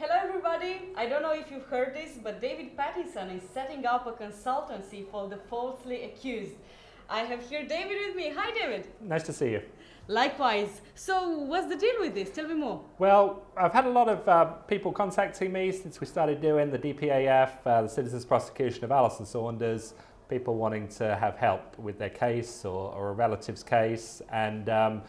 Hello everybody! I don't know if you've heard this, but David Pattinson is setting up a consultancy for the falsely accused. I have here David with me. Hi David! Nice to see you. Likewise. So what's the deal with this? Tell me more. Well, I've had a lot of people contacting me since we started doing the DPAF, the Citizens Prosecution of Alison Saunders, people wanting to have help with their case or a relative's case, and I'm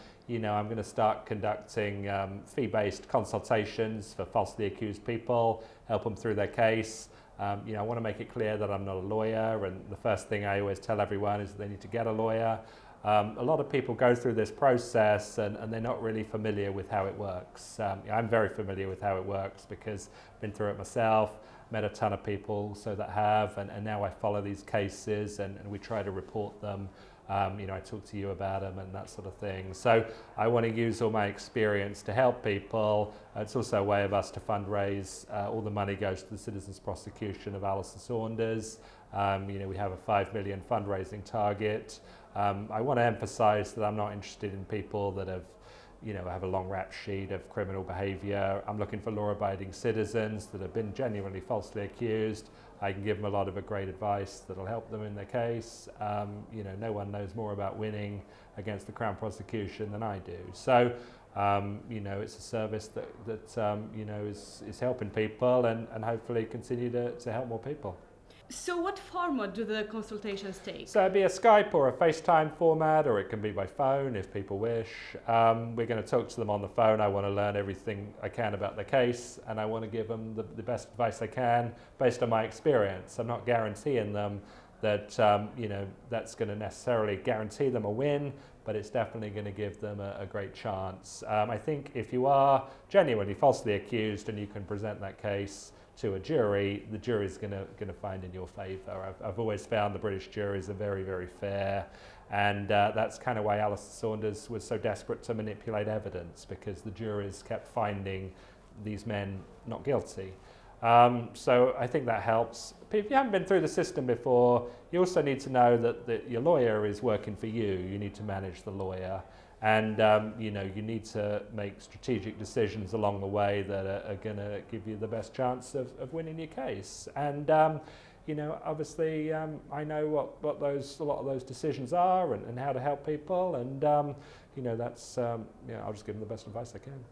going to start conducting fee-based consultations for falsely accused people, help them through their case. I want to make it clear that I'm not a lawyer, and the first thing I always tell everyone is they need to get a lawyer. A lot of people go through this process and they're not really familiar with how it works. I'm very familiar with how it works because I've been through it myself, met a ton of people that have, and now I follow these cases and we try to report them. I talk to you about them and that sort of thing. So I want to use all my experience to help people. It's also a way of us to fundraise. All the money goes to the Citizens Prosecution of Alison Saunders. We have a 5 million fundraising target. I want to emphasize that I'm not interested in people that have a long rap sheet of criminal behavior. I'm looking for law-abiding citizens that have been genuinely falsely accused. I can give them a lot of great advice that'll help them in their case. No one knows more about winning against the Crown prosecution than I do. So, it's a service that is helping people and hopefully continue to help more people. So what format do the consultations take? So it'd be a Skype or a FaceTime format, or it can be by phone if people wish. We're going to talk to them on the phone. I want to learn everything I can about the case, and I want to give them the best advice I can based on my experience. I'm not guaranteeing them that that's going to necessarily guarantee them a win, but it's definitely going to give them a great chance. I think if you are genuinely falsely accused and you can present that case to a jury, the jury is going to find in your favour. I've always found the British juries are very, very fair, and that's kind of why Alison Saunders was so desperate to manipulate evidence, because the juries kept finding these men not guilty. So I think that helps. If you haven't been through the system before, you also need to know that your lawyer is working for you. You need to manage the lawyer. And you need to make strategic decisions along the way that are going to give you the best chance of winning your case. And obviously, I know what a lot of those decisions are and how to help people. And I'll just give them the best advice I can.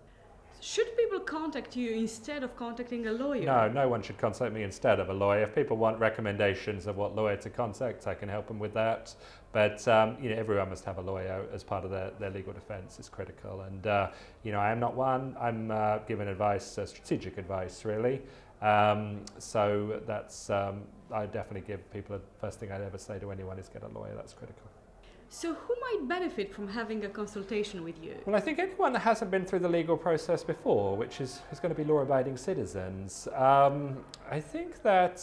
Should people contact you instead of contacting a lawyer? No one should contact me instead of a lawyer. If people want recommendations of what lawyer to contact, I can help them with that. But everyone must have a lawyer as part of their legal defence. It's critical. And I am not one. I'm giving advice, strategic advice, really. So that's I definitely give people the first thing I'd ever say to anyone is get a lawyer. That's critical. So who might benefit from having a consultation with you? Well, I think anyone that hasn't been through the legal process before, which is going to be law-abiding citizens. I think that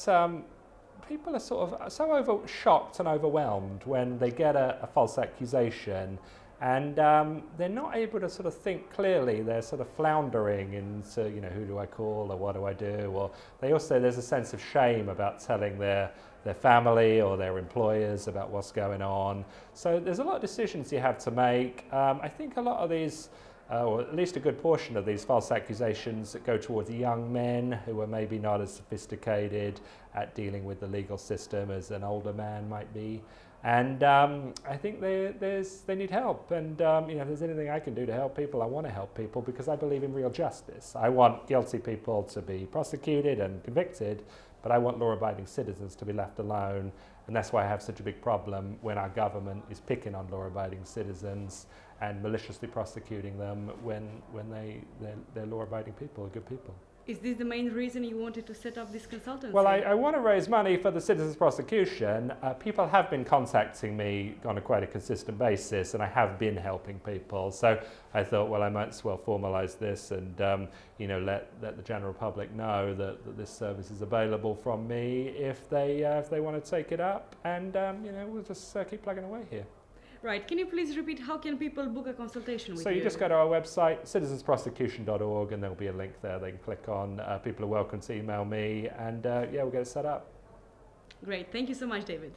people are sort of so shocked and overwhelmed when they get a false accusation, and they're not able to sort of think clearly. They're sort of floundering into, who do I call or what do I do? Or there's a sense of shame about telling their family or their employers about what's going on. So there's a lot of decisions you have to make. I think a lot of these, or at least a good portion of these false accusations that go towards young men who are maybe not as sophisticated at dealing with the legal system as an older man might be. And I think they need help. And if there's anything I can do to help people, I want to help people because I believe in real justice. I want guilty people to be prosecuted and convicted, but I want law-abiding citizens to be left alone. And that's why I have such a big problem when our government is picking on law-abiding citizens and maliciously prosecuting them when they're law-abiding people, good people. Is this the main reason you wanted to set up this consultancy? Well, I want to raise money for the Citizens Prosecution. People have been contacting me on quite a consistent basis, and I have been helping people. So I thought, well, I might as well formalise this and let the general public know that this service is available from me if they want to take it up, and we'll just keep plugging away here. Right. Can you please repeat, how can people book a consultation with you? So you just go to our website, citizensprosecution.org, and there'll be a link there they can click on. People are welcome to email me, and we'll get it set up. Great. Thank you so much, David.